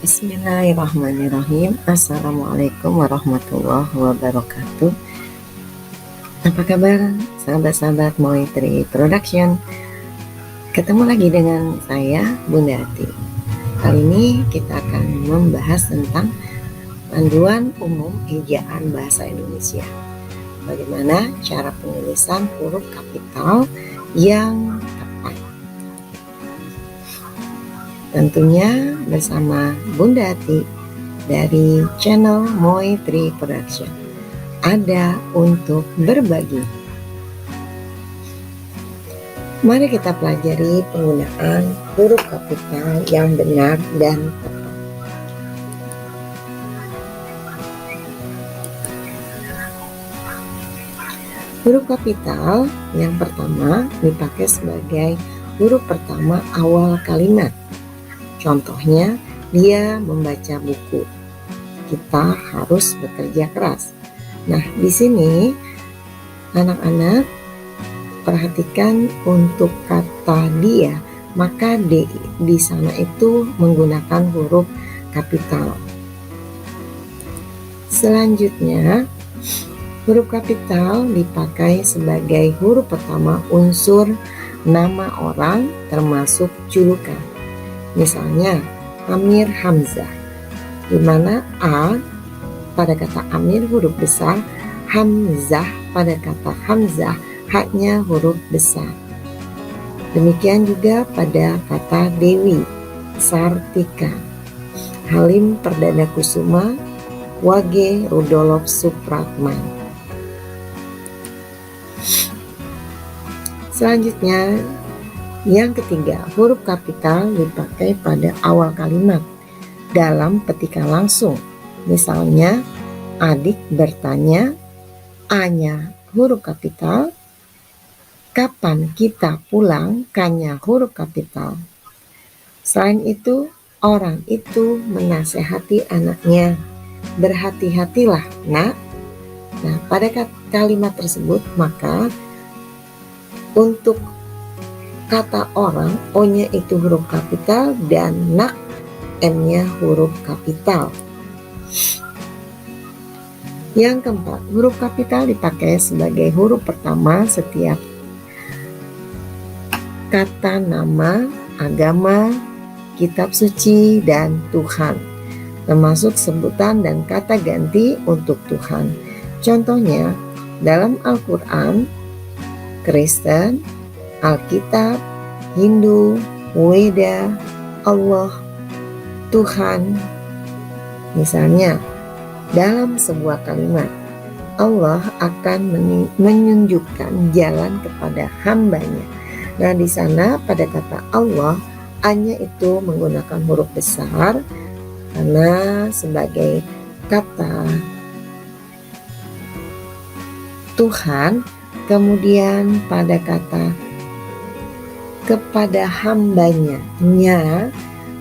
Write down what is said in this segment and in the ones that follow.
Bismillahirrahmanirrahim. Assalamualaikum warahmatullahi wabarakatuh. Apa kabar sahabat-sahabat Moitri Production? Ketemu lagi dengan saya, Bunda Ati. Kali ini kita akan membahas tentang panduan umum ejaan bahasa Indonesia. Bagaimana cara penulisan huruf kapital yang tepat. Tentunya bersama Bunda Ati dari channel Moitri Production. Ada untuk berbagi. Mari kita pelajari penggunaan huruf kapital yang benar dan tepat. Huruf kapital yang pertama dipakai sebagai huruf pertama awal kalimat. Contohnya, dia membaca buku. Kita harus bekerja keras. Nah, di sini anak-anak perhatikan untuk kata dia, maka di sana itu menggunakan huruf kapital. Selanjutnya, huruf kapital dipakai sebagai huruf pertama unsur nama orang termasuk julukan. Misalnya Amir Hamzah, di mana A pada kata Amir huruf besar, Hamzah pada kata Hamzah haknya huruf besar. Demikian juga pada kata Dewi, Sartika, Halim Perdana Kusuma, Wage Rudolf Supratman. Selanjutnya, yang ketiga, huruf kapital dipakai pada awal kalimat dalam petikan langsung. Misalnya, adik bertanya, A-nya huruf kapital, kapan kita pulang, K-nya huruf kapital. Selain itu, orang itu menasehati anaknya, berhati-hatilah nak. Nah, pada kalimat tersebut, maka untuk kata orang, O-nya itu huruf kapital dan nak, M-nya huruf kapital. Yang keempat, huruf kapital dipakai sebagai huruf pertama setiap kata nama, agama, kitab suci, dan Tuhan, termasuk sebutan dan kata ganti untuk Tuhan. Contohnya, dalam Al-Quran, Kristen, Alkitab, Hindu, Weda, Allah, Tuhan. Misalnya, dalam sebuah kalimat, Allah akan menunjukkan jalan kepada hambanya. Nah, di sana pada kata Allah, A-nya itu menggunakan huruf besar karena sebagai kata Tuhan. Kemudian pada kata kepada hambanya, nya,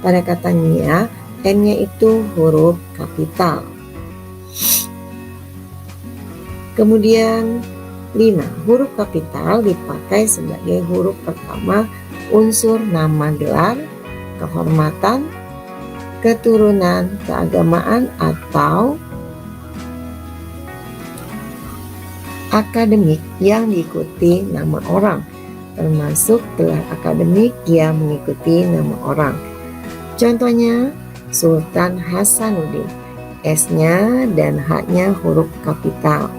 pada katanya N-nya itu huruf kapital. Kemudian 5, huruf kapital dipakai sebagai huruf pertama unsur nama gelar, kehormatan, keturunan, keagamaan, atau akademik yang diikuti nama orang, termasuk gelar akademik yang mengikuti nama orang. Contohnya, Sultan Hasanuddin, S-nya dan H-nya huruf kapital.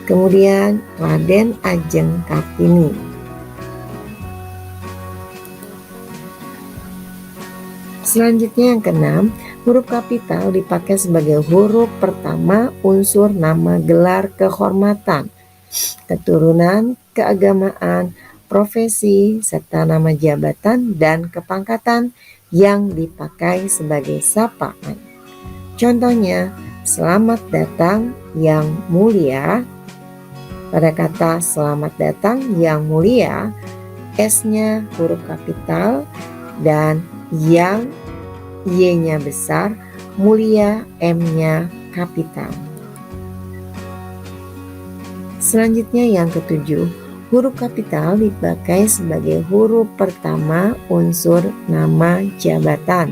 Kemudian, Raden Ajeng Kartini. Selanjutnya yang keenam, huruf kapital dipakai sebagai huruf pertama unsur nama gelar kehormatan, keturunan, keagamaan, profesi, serta nama jabatan dan kepangkatan yang dipakai sebagai sapaan. Contohnya, selamat datang yang mulia. Pada kata selamat datang yang mulia, S-nya huruf kapital dan yang, Y-nya besar, mulia, M-nya kapital. Selanjutnya yang ketujuh, huruf kapital dipakai sebagai huruf pertama unsur nama jabatan,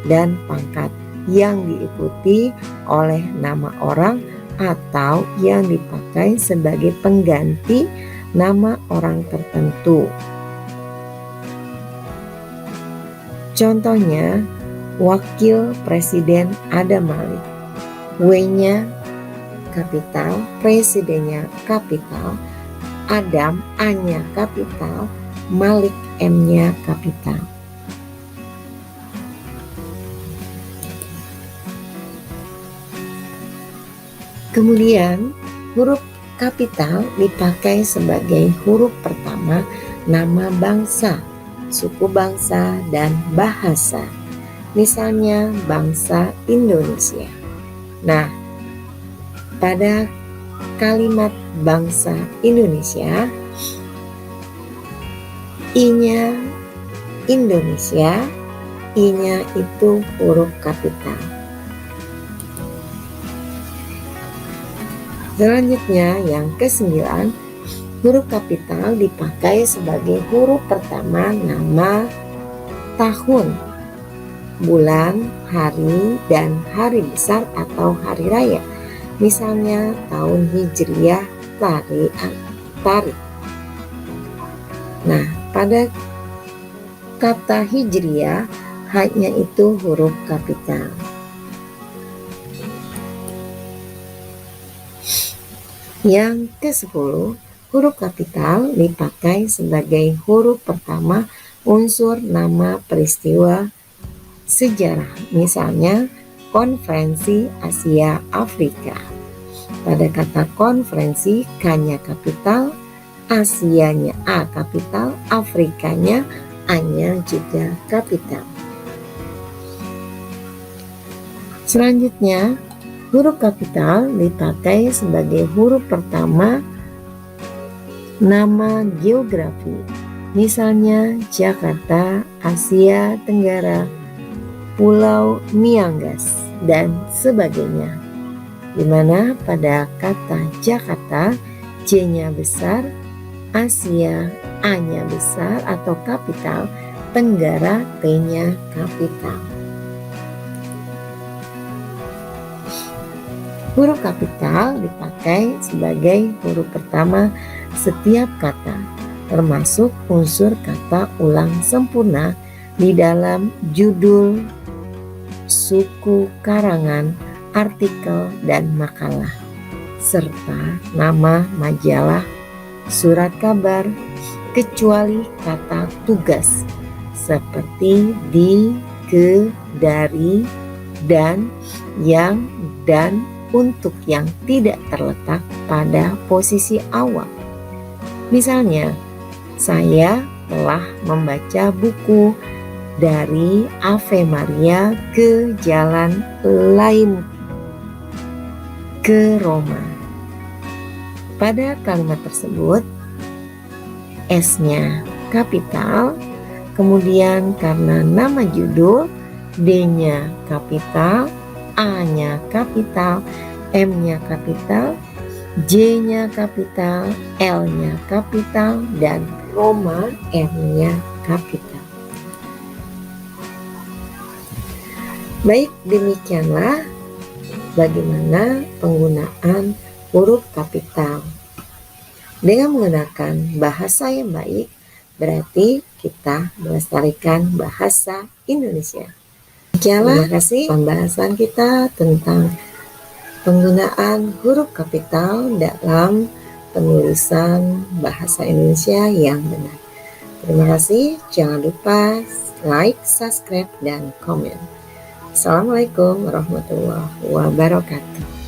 dan pangkat yang diikuti oleh nama orang atau yang dipakai sebagai pengganti nama orang tertentu. Contohnya, Wakil Presiden Adam Malik. W-nya kapital, presidennya kapital, Adam A-nya kapital, Malik M-nya kapital. Kemudian huruf kapital dipakai sebagai huruf pertama nama bangsa, suku bangsa, dan bahasa. Misalnya bangsa Indonesia. Nah, pada kalimat bangsa Indonesia, I-nya Indonesia, I-nya itu huruf kapital. Selanjutnya yang ke-9, huruf kapital dipakai sebagai huruf pertama nama tahun, bulan, hari, dan hari besar atau hari raya. Misalnya tahun Hijriah, Tarik. Nah, pada kata Hijriah, H-nya itu huruf kapital. Yang ke-10, huruf kapital dipakai sebagai huruf pertama unsur nama peristiwa sejarah. Misalnya, Konferensi Asia Afrika. Pada kata konferensi, K-nya kapital, Asianya A kapital, Afrikanya A-nya juga kapital. Selanjutnya, huruf kapital dipakai sebagai huruf pertama nama geografi. Misalnya Jakarta, Asia Tenggara, Pulau Miangas, dan sebagainya. Di mana pada kata Jakarta, J-nya besar, Asia A-nya besar atau kapital, Tenggara T-nya kapital. Huruf kapital dipakai sebagai huruf pertama setiap kata, termasuk unsur kata ulang sempurna di dalam judul, suku karangan, artikel, dan makalah, serta nama majalah, surat kabar, kecuali kata tugas seperti di, ke, dari, dan, yang, dan, untuk yang tidak terletak pada posisi awal. Misalnya, saya telah membaca buku dari Ave Maria ke jalan lain ke Roma. Pada kalimat tersebut, S-nya kapital, kemudian karena nama judul, D-nya kapital, A-nya kapital, M-nya kapital, J-nya kapital, L-nya kapital, dan Roma R-nya kapital. Baik, demikianlah bagaimana penggunaan huruf kapital. Dengan menggunakan bahasa yang baik, berarti kita melestarikan bahasa Indonesia. Terima kasih pembahasan kita tentang penggunaan huruf kapital dalam penulisan bahasa Indonesia yang benar. Terima kasih, jangan lupa like, subscribe, dan komen. Assalamualaikum warahmatullahi wabarakatuh.